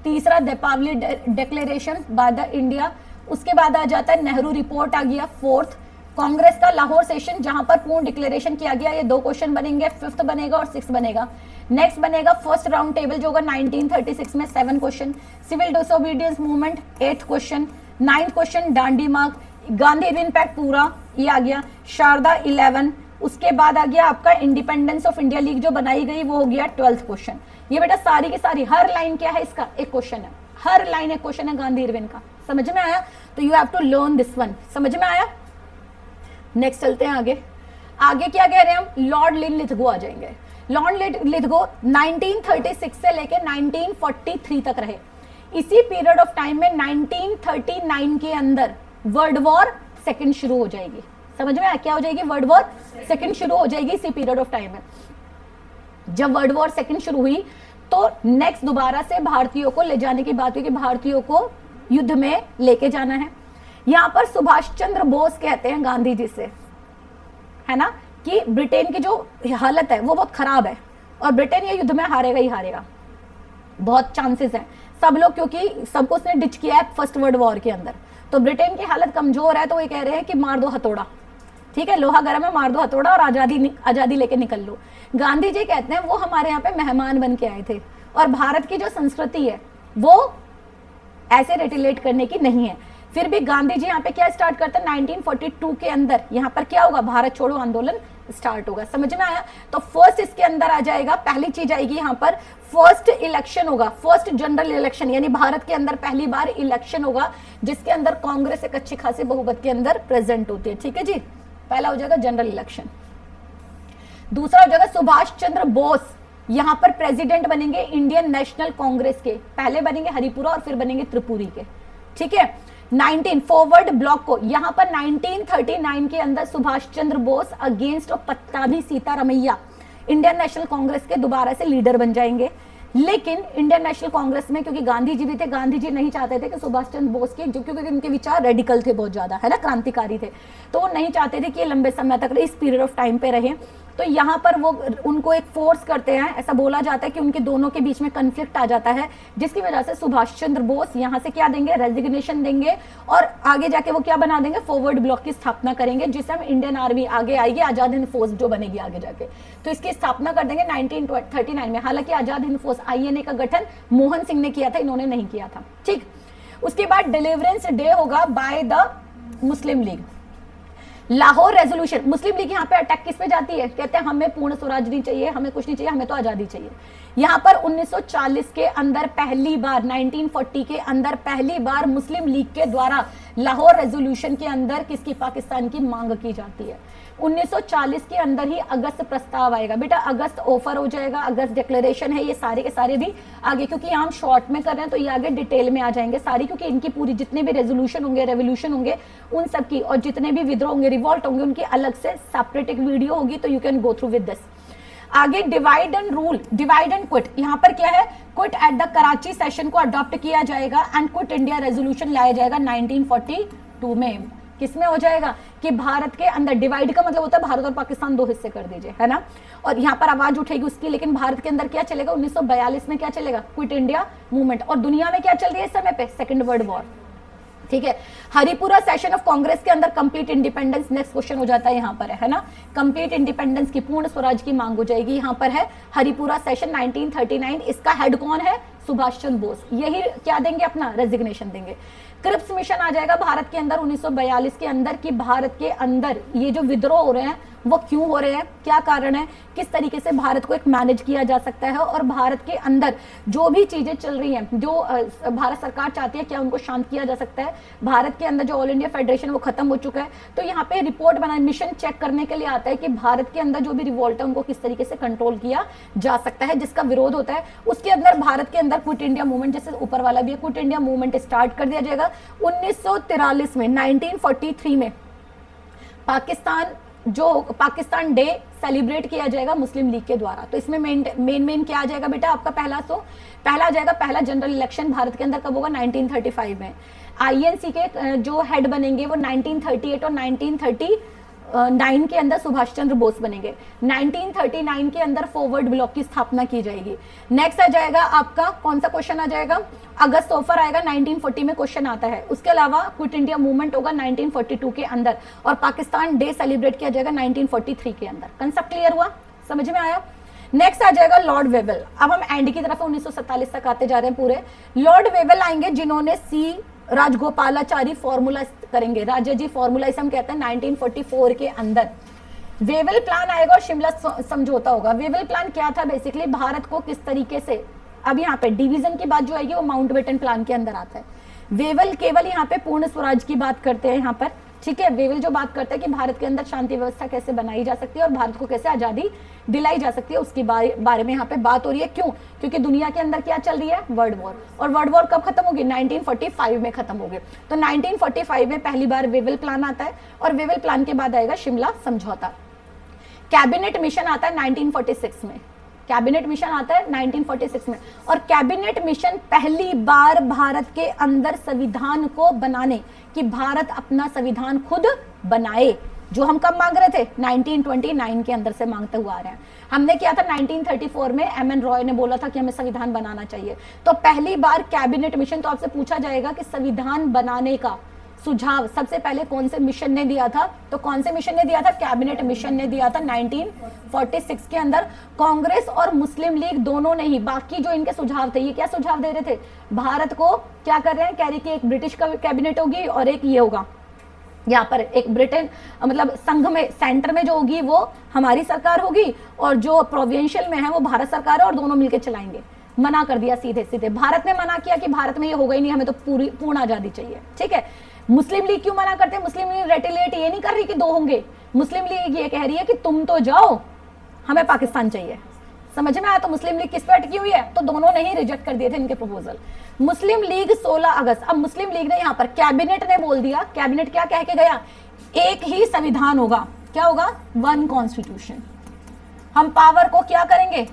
तीसरा Deepavali declaration by the India. उसके बाद आ जाता है नेहरू रिपोर्ट आ गया। फोर्थ कांग्रेस का लाहौर सेशन, जहां पर पूर्ण डिक्लेरेशन किया गया। ये दो क्वेश्चन बनेंगे, फिफ्थ बनेगा और सिक्स बनेगा। नेक्स्ट बनेगा फर्स्ट राउंड टेबल जो होगा 1936 में 7 question. Civil disobedience movement 8th question. 9th question Dandi march, Gandhi Irwin pact पूरा ये आ गया। शारदा 11। उसके बाद आ गया आपका इंडिपेंडेंस ऑफ इंडिया लीग जो बनाई गई, वो हो गया 12th क्वेश्चन। ये बेटा सारी की सारी हर लाइन क्या है इसका, एक क्वेश्चन है, हर लाइन एक क्वेश्चन है गांधी इरविन का। समझ में आया, तो you have to learn this one. समझ में आया। नेक्स्ट चलते हैं आगे। आगे क्या कह रहे हैं हम, लॉर्ड लिनलिथगो आ जाएंगे। लॉर्ड लिनलिथगो 1936 से लेके 1943 तक रहे। इसी पीरियड ऑफ टाइम में 1939 के अंदर वर्ल्ड वॉर सेकंड शुरू हो जाएगी। समझ में आया, क्या हो जाएगी, वर्ल्ड वॉर सेकंड शुरू हो जाएगी इसी पीरियड ऑफ टाइम में। जब वर्ल्ड वॉर सेकंड शुरू हुई तो नेक्स्ट दोबारा से भारतीयों को ले जाने की बात हुई कि भारतीयों को युद्ध में लेके जाना है। यहां पर सुभाष चंद्र बोस कहते हैं गांधी जी से, है ना, कि ब्रिटेन की जो हालत है वो बहुत खराब है और ब्रिटेन ये युद्ध में हारेगा ही हारेगा। बहुत चांसेस हैं, सब लोग, क्योंकि सबको उसने डिच किया है फर्स्ट वर्ल्ड वॉर के अंदर। तो ब्रिटेन की हालत कमजोर है, तो ये कह रहे हैं कि मार दो हथौड़ा, ठीक है, लोहा गर्म है, मार दो हथौड़ा और आजादी लेके निकल लो। गांधी जी कहते हैं वो हमारे यहाँ पे मेहमान बन के आए थे, और भारत की जो संस्कृति है वो ऐसे रेटिलेट करने की नहीं है। फिर भी गांधी जी यहाँ पे क्या स्टार्ट करते हैं, 1942 के अंदर यहाँ पर क्या होगा, भारत छोड़ो आंदोलन स्टार्ट होगा। समझ में आया? तो फर्स्ट इसके अंदर आ जाएगा, पहली चीज आएगी यहाँ पर, फर्स्ट इलेक्शन होगा, फर्स्ट जनरल इलेक्शन, यानी भारत के अंदर पहली बार इलेक्शन होगा जिसके अंदर कांग्रेस एक अच्छी खासी बहुमत के अंदर प्रेजेंट होती है। ठीक है जी, पहला हो जाएगा जनरल इलेक्शन। दूसरा हो जाएगा सुभाष चंद्र बोस यहां पर प्रेसिडेंट बनेंगे इंडियन नेशनल कांग्रेस के, पहले बनेंगे हरिपुरा और फिर बनेंगे त्रिपुरी के। ठीक है, 19 फॉरवर्ड ब्लॉक को यहां पर 1939 के अंदर Subhash Chandra Bose against Pattabhi Sitaramayya Indian National Congress के दोबारा से लीडर बन जाएंगे। लेकिन इंडियन नेशनल कांग्रेस में क्योंकि गांधी जी भी थे, गांधी जी नहीं चाहते थे कि सुभाष चंद्र बोस के, जो क्योंकि उनके विचार रेडिकल थे बहुत ज्यादा, है ना, क्रांतिकारी थे, तो वो नहीं चाहते थे कि ये लंबे समय तक इस पीरियड ऑफ टाइम पे रहे। तो यहाँ पर वो उनको एक फोर्स करते हैं, ऐसा बोला जाता है कि उनके दोनों के बीच में कन्फ्लिक्ट आ जाता है, जिसकी वजह से सुभाष चंद्र बोस यहाँ से क्या देंगे, रेजिग्नेशन देंगे, और आगे जाके वो क्या बना देंगे, फॉरवर्ड ब्लॉक की स्थापना करेंगे, जिससे हम इंडियन आर्मी आगे आएगी, आजाद हिंद फोर्स जो बनेगी आगे जाके, तो इसकी स्थापना कर देंगे 1939 में। हालांकि आजाद हिंद फोर्स INA का गठन मोहन सिंह ने किया था, इन्होंने नहीं किया था। ठीक, उसके बाद डिलीवरेंस डे होगा by the Muslim league. Lahore resolution, Muslim league यहाँ पे अटैक किस पे जाती है, कहते हैं हमें पूर्ण स्वराज नहीं चाहिए, हमें कुछ नहीं चाहिए, हमें तो आजादी चाहिए। यहाँ पर 1940 के अंदर पहली बार, 1940 के अंदर पहली बार मुस्लिम लीग के द्वारा लाहौर रेजोल्यूशन के अंदर किसकी, पाकिस्तान की मांग की जाती है। 1940 के अंदर ही अगस्त प्रस्ताव आएगा, बेटा अगस्त ऑफर हो जाएगा, अगस्त डिक्लेरेशन है, ये सारे के सारे भी आगे, क्योंकि हम शॉर्ट में कर रहे हैं तो ये आगे डिटेल में आ जाएंगे सारी, क्योंकि इनकी पूरी जितने भी रेजोल्यूशन होंगे, रेवोल्यूशन होंगे, उन सब की, और जितने भी विद्रोह होंगे, रिवॉल्ट होंगे, उनकी अलग से सेपरेट एक वीडियो होगी, तो you can go through with this. आगे divide and rule, divide and quit, यहाँ पर क्या है, quit at the Karachi session को अडॉप्ट किया जाएगा एंड क्विट इंडिया रेजोल्यूशन लाया जाएगा 1942 में। किसमें हो जाएगा कि भारत के अंदर, डिवाइड का मतलब होता है भारत और पाकिस्तान दो हिस्से कर दीजिए, है ना, और यहाँ पर आवाज उठेगी उसकी। लेकिन भारत के अंदर क्या चलेगा, 1942 में क्या चलेगा, क्विट इंडिया मूवमेंट। और दुनिया में क्या चल रही है इस समय पे, सेकंड वर्ल्ड वॉर। ठीक है, हरिपुरा सेशन ऑफ कांग्रेस के अंदर कंप्लीट इंडिपेंडेंस, नेक्स्ट क्वेश्चन हो जाता है यहाँ पर, है ना, कंप्लीट इंडिपेंडेंस की, पूर्ण स्वराज की मांग हो जाएगी। यहाँ पर है हरिपुरा सेशन 1939, इसका हेड कौन है, सुभाष चंद्र बोस, यही क्या देंगे, अपना रेजिग्नेशन देंगे। क्रिप्स मिशन आ जाएगा भारत के अंदर 1942 के अंदर, कि भारत के अंदर ये जो विद्रोह हो रहे हैं वो क्यों हो रहे हैं, क्या कारण है, किस तरीके से भारत को एक मैनेज किया जा सकता है, और भारत के अंदर जो भी चीजें चल रही हैं, जो भारत सरकार चाहती है, क्या उनको शांत किया जा सकता है। भारत के अंदर जो ऑल इंडिया फेडरेशन वो खत्म हो चुका है, तो यहाँ पे रिपोर्ट बना, मिशन चेक करने के लिए आता है कि भारत के अंदर जो भी रिवोल्ट है उनको किस तरीके से कंट्रोल किया जा सकता है, जिसका विरोध होता है। उसके अंदर भारत के अंदर क्विट इंडिया मूवमेंट, जैसे ऊपर वाला भी है, क्विट इंडिया मूवमेंट स्टार्ट कर दिया जाएगा 1943 में। 1943 में पाकिस्तान डे सेलिब्रेट किया जाएगा मुस्लिम लीग के द्वारा। तो इसमें मेन क्या आ जाएगा बेटा, आपका पहला आ जाएगा, पहला जनरल इलेक्शन भारत के अंदर कब होगा, 1935 में। INC के जो हेड बनेंगे वो 1938 और 1939 के अंदर सुभाष चंद्र बोस बनेंगे। 1939 के अंदर फॉरवर्ड ब्लॉक की स्थापना की जाएगी। नेक्स्ट आ जाएगा आपका, कौन सा क्वेश्चन आ जाएगा, अगस्त ऑफर आएगा, 1940 में क्वेश्चन आता है। उसके अलावा क्विट इंडिया मूवमेंट होगा 1942 के अंदर, और पाकिस्तान डे सेलिब्रेट किया जाएगा 1943 के अंदर। कंसेप्ट क्लियर हुआ, समझ में आया। नेक्स्ट आ जाएगा लॉर्ड वेवल। अब हम एंड की तरफ 1947 तक आते जा रहे हैं पूरे। लॉर्ड वेवल आएंगे जिन्होंने सी राजगोपालाचारी फॉर्मूला करेंगे, राजा जी फॉर्मूला इसे हम कहते हैं 1944 के अंदर। वेवल प्लान आएगा और शिमला समझौता होगा। वेवल प्लान क्या था, बेसिकली भारत को किस तरीके से, अब यहाँ पे डिवीजन की बात जो आएगी वो माउंटबेटन प्लान के अंदर आता है। वेवल केवल यहाँ पे पूर्ण स्वराज की बात करते हैं यहाँ पर, ठीक है। वेवल जो बात करता है कि भारत के अंदर शांति व्यवस्था कैसे बनाई जा सकती है और भारत को कैसे आजादी दिलाई जा सकती है, उसके बारे में यहाँ पे बात हो रही है। क्यों? क्योंकि दुनिया के अंदर क्या चल रही है, वर्ल्ड वॉर। और वर्ल्ड वॉर कब खत्म होगी, 1945 में खत्म होगी। तो 1945 में पहली बार वेवल प्लान आता है, और वेवल प्लान के बाद आएगा शिमला समझौता। कैबिनेट मिशन आता है 1946 में, कैबिनेट मिशन आता है 1946 में। और कैबिनेट मिशन पहली बार भारत के अंदर संविधान को बनाने, कि भारत अपना संविधान खुद बनाए, जो हम कब मांग रहे थे 1929 के अंदर से मांगते हुए आ रहे हैं। हमने किया था 1934 में, एम.एन. रॉय ने बोला था कि हमें संविधान बनाना चाहिए। तो पहली बार कैबिनेट मिशन, तो आपसे पूछा जाएगा कि संविधान बनाने का सुझाव सबसे पहले कौन से मिशन ने दिया था, तो कौन से मिशन ने दिया था, कैबिनेट मिशन ने दिया था 1946 के अंदर। कांग्रेस और मुस्लिम लीग दोनों ने ही, बाकी जो इनके सुझाव थे, ये क्या सुझाव दे रहे थे, भारत को क्या कर रहे हैं, कह रही कि एक ब्रिटिश का कैबिनेट होगी और एक ये होगा, यहाँ पर एक ब्रिटेन मतलब संघ में सेंटर में जो होगी वो हमारी सरकार होगी, और जो प्रोविंशियल में है वो भारत सरकार है, और दोनों मिलकर चलाएंगे। मना कर दिया सीधे सीधे, भारत ने मना किया कि भारत में ये होगा ही नहीं, हमें तो पूर्ण आजादी चाहिए। ठीक है, मुस्लिम लीग क्यों मना करते हैं, मुस्लिम लीग रेटिलेट ये नहीं कर रही कि दो होंगे, मुस्लिम लीग ये कह रही है कि तुम तो जाओ, हमें पाकिस्तान चाहिए। समझ में आया, तो मुस्लिम लीग किस पे अटकी हुई है, तो दोनों ने ही रिजेक्ट कर दिए थे इनके प्रपोजल। मुस्लिम लीग 16 अगस्त, अब मुस्लिम लीग ने यहाँ पर कैबिनेट ने बोल दिया, कैबिनेट क्या कह के गया, एक ही संविधान होगा, क्या होगा, वन कॉन्स्टिट्यूशन। हम पावर को क्या करेंगे,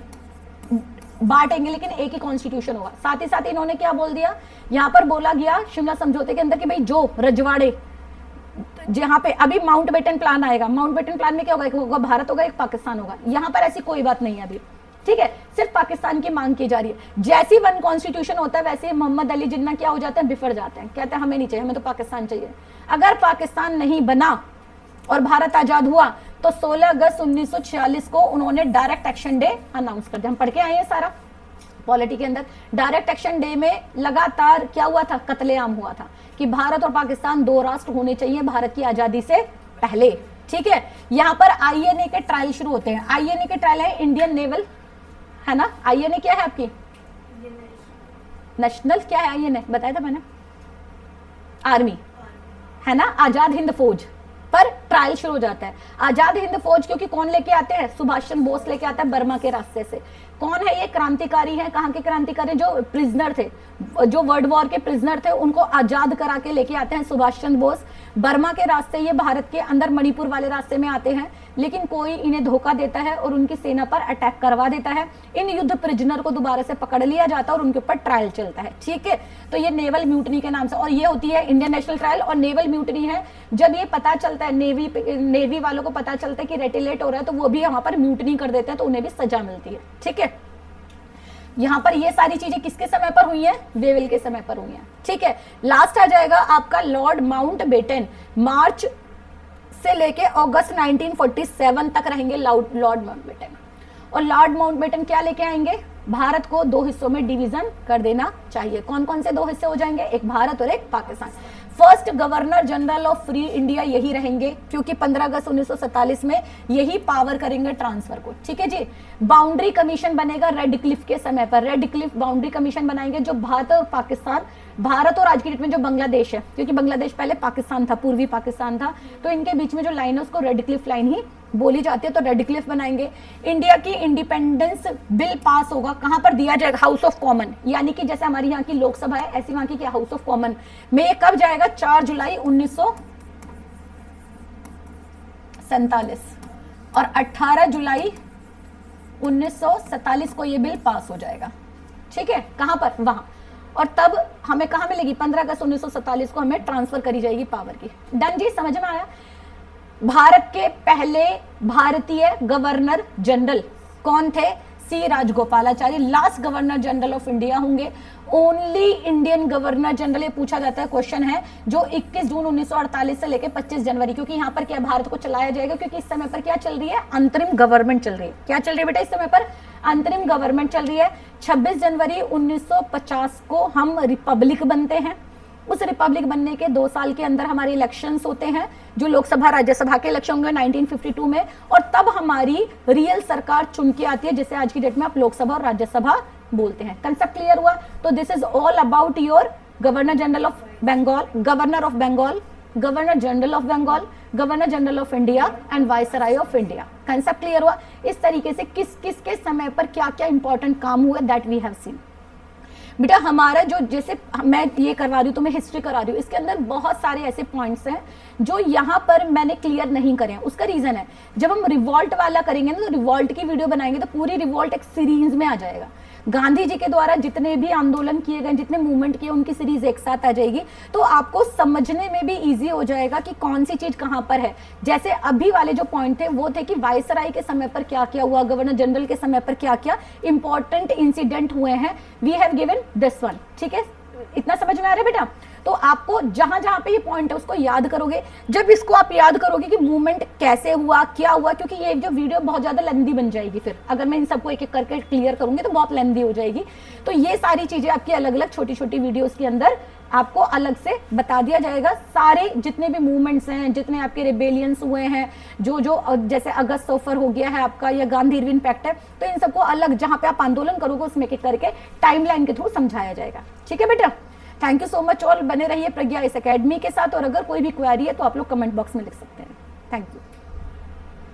बांटेंगे, लेकिन एक ही कॉन्स्टिट्यूशन होगा। साथ ही साथ इन्होंने क्या बोल दिया, यहाँ पर बोला गया शिमला समझौते के अंदर कि भाई जो रजवाड़े, जहां पे अभी माउंटबेटन प्लान आएगा, माउंटबेटन प्लान में क्या होगा, एक होगा भारत होगा, एक पाकिस्तान होगा। यहाँ पर ऐसी कोई बात नहीं है अभी, ठीक है, सिर्फ पाकिस्तान की मांग की जा रही है। जैसी वन कॉन्स्टिट्यूशन होता है वैसे मोहम्मद अली जिन्ना क्या हो जाते हैं, बिफर जाते हैं, कहते हैं हमें नहीं चाहिए, हमें तो पाकिस्तान चाहिए। अगर पाकिस्तान नहीं बना और भारत आजाद हुआ तो 16 अगस्त 1946 को उन्होंने डायरेक्ट एक्शन डे अनाउंस कर दिया। हम पढ़ के आए हैं सारा पॉलिटी के अंदर। डायरेक्ट एक्शन डे में लगातार क्या हुआ था, कत्लेआम हुआ था कि भारत और पाकिस्तान दो राष्ट्र होने चाहिए भारत की आजादी से पहले। ठीक है, यहाँ पर आईएनए के ट्रायल शुरू होते हैं। आईएनए के ट्रायल है इंडियन नेवल, है ना। आईएनए क्या है आपकी, नेशनल क्या है आईएनए, बताया था मैंने, आर्मी, है ना, आजाद हिंद फौज पर ट्रायल शुरू हो जाता है। आजाद हिंद फौज क्योंकि कौन लेके आते हैं, सुभाष चंद्र बोस लेके आता है बर्मा के रास्ते से। कौन है ये, क्रांतिकारी है, कहाँ के क्रांतिकारी, जो प्रिजनर थे, जो वर्ल्ड वॉर के प्रिजनर थे, उनको आजाद करा के लेके आते हैं सुभाष चंद्र बोस। बर्मा के रास्ते ये भारत के अंदर मणिपुर वाले रास्ते में आते हैं, लेकिन कोई इन्हें धोखा देता है और उनकी सेना पर अटैक करवा देता है। इन युद्ध प्रिजनर को दोबारा से पकड़ लिया जाता है और उनके ऊपर ट्रायल चलता है। ठीक है, तो ये नेवल म्यूटनी के नाम से, और ये होती है इंडियन नेशनल ट्रायल। और नेवल म्यूटनी है जब ये पता चलता है, नेवी वालों को पता चलता है कि रेटिलेट हो रहा है, तो वो भी यहाँ पर म्यूटनी कर देते हैं, तो उन्हें भी सजा मिलती है। ठीक है, यहाँ पर ये सारी चीजें किसके समय पर हुई है, वेवेल के समय पर हुई है। ठीक है, लास्ट आ जाएगा आपका लॉर्ड माउंटबेटन, मार्च से लेके अगस्त 1947 तक रहेंगे लॉर्ड माउंटबेटन। और लॉर्ड माउंटबेटन क्या लेके आएंगे, भारत को दो हिस्सों में डिवीजन कर देना चाहिए। कौन कौन से दो हिस्से हो जाएंगे, एक भारत और एक Pakistan. First governor general of free India यही रहेंगे, क्योंकि 15 अगस्त 1947 में यही पावर करेंगे ट्रांसफर को। ठीक है जी, बाउंड्री कमीशन बनेगा रेड क्लिफ के समय पर। रेड क्लिफ बाउंड्री कमीशन बनाएंगे जो भारत और पाकिस्तान, भारत और आज की डेट में जो बांग्लादेश है, क्योंकि बांग्लादेश पहले पाकिस्तान था, पूर्वी पाकिस्तान था, तो इनके बीच में जो लाइन है उसको रेड क्लिफ लाइन ही बोली जाती है, तो रेड क्लिफ बनाएंगे। इंडिया की इंडिपेंडेंस बिल पास होगा, कहां पर दिया जाएगा, हाउस ऑफ कॉमन, यानी कि जैसे हमारी यहाँ की लोकसभा है ऐसी वहां की क्या, हाउस ऑफ कॉमन में। ये कब जाएगा, 4 जुलाई 1947 और 18 जुलाई 1947 को ये बिल पास हो जाएगा। ठीक है, कहां पर, वहां। और तब हमें कहां मिलेगी, 15 अगस्त 1947 को हमें ट्रांसफर करी जाएगी पावर की। डन जी, समझ में आया। भारत के पहले भारतीय गवर्नर जनरल कौन थे, C Rajagopalachari. Last governor general of India होंगे, ओनली इंडियन गवर्नर जनरल। ये पूछा जाता है, क्वेश्चन है, जो 21 जून 1948 से लेकर 25 जनवरी, क्योंकि यहाँ पर क्या भारत को चलाया जाएगा, क्योंकि इस समय पर क्या चल रही है, अंतरिम गवर्नमेंट चल रही है। क्या चल रही है बेटा इस समय पर, अंतरिम गवर्नमेंट चल रही है। 26 जनवरी 1950 को हम रिपब्लिक बनते हैं। उस रिपब्लिक बनने के 2 साल के अंदर हमारे इलेक्शंस होते हैं, जो लोकसभा राज्यसभा के इलेक्शन होंगे 1952 में, और तब हमारी रियल सरकार चुन के आती है, जिसे आज की डेट में आप लोकसभा और राज्यसभा बोलते हैं। कंसेप्ट क्लियर हुआ। तो this is all about your governor general of Bengal, governor of Bengal, governor general of Bengal, governor general of India and viceroy of India. Concept clear हुआ। इस तरीके से किस किस के समय पर क्या क्या इंपॉर्टेंट काम हुए, दैट वी हैव सीन। बेटा हमारा जो, जैसे मैं ये करवा रही हूँ तो मैं हिस्ट्री करा रही हूँ, इसके अंदर बहुत सारे ऐसे पॉइंट्स हैं जो यहाँ पर मैंने क्लियर नहीं करे हैं। उसका रीजन है, जब हम रिवॉल्ट वाला करेंगे ना, तो रिवॉल्ट की वीडियो बनाएंगे तो पूरी रिवॉल्ट एक सीरीज में आ जाएगा। गांधी जी के द्वारा जितने भी आंदोलन किए गए, जितने मूवमेंट किए, उनकी सीरीज एक साथ आ जाएगी, तो आपको समझने में भी इजी हो जाएगा कि कौन सी चीज कहां पर है। जैसे अभी वाले जो पॉइंट थे वो थे कि वायसराय के समय पर क्या क्या हुआ, गवर्नर जनरल के समय पर क्या क्या इंपॉर्टेंट इंसिडेंट हुए हैं, we have given this one. ठीक है, इतना समझ में आ रहा है बेटा? तो आपको जहां जहां पे ये पॉइंट है उसको याद करोगे। जब इसको आप याद करोगे कि मूवमेंट कैसे हुआ, क्या हुआ, क्योंकि ये जो वीडियो बहुत ज्यादा लेंदी बन जाएगी, फिर अगर मैं इन सबको एक एक करके क्लियर करूंगी तो बहुत लेंदी हो जाएगी। तो ये सारी चीजें आपकी अलग अलग छोटी छोटी वीडियोस के अंदर आपको अलग से बता दिया जाएगा। सारे जितने भी मूवमेंट्स हैं, जितने आपके रिबेलियंस हुए हैं, जो जो जैसे अगस्त सोफर हो गया है आपका, या गांधी इरविन पैक्ट है, तो इन सबको अलग जहां पे आप आंदोलन करोगे उसमें एक एक करके टाइमलाइन के थ्रू समझाया जाएगा। ठीक है बेटा, थैंक यू सो मच। और बने रहिए प्रज्ञा इस एकेडमी के साथ, और अगर कोई भी क्वेरी है तो आप लोग कमेंट बॉक्स में लिख सकते हैं। Thank you.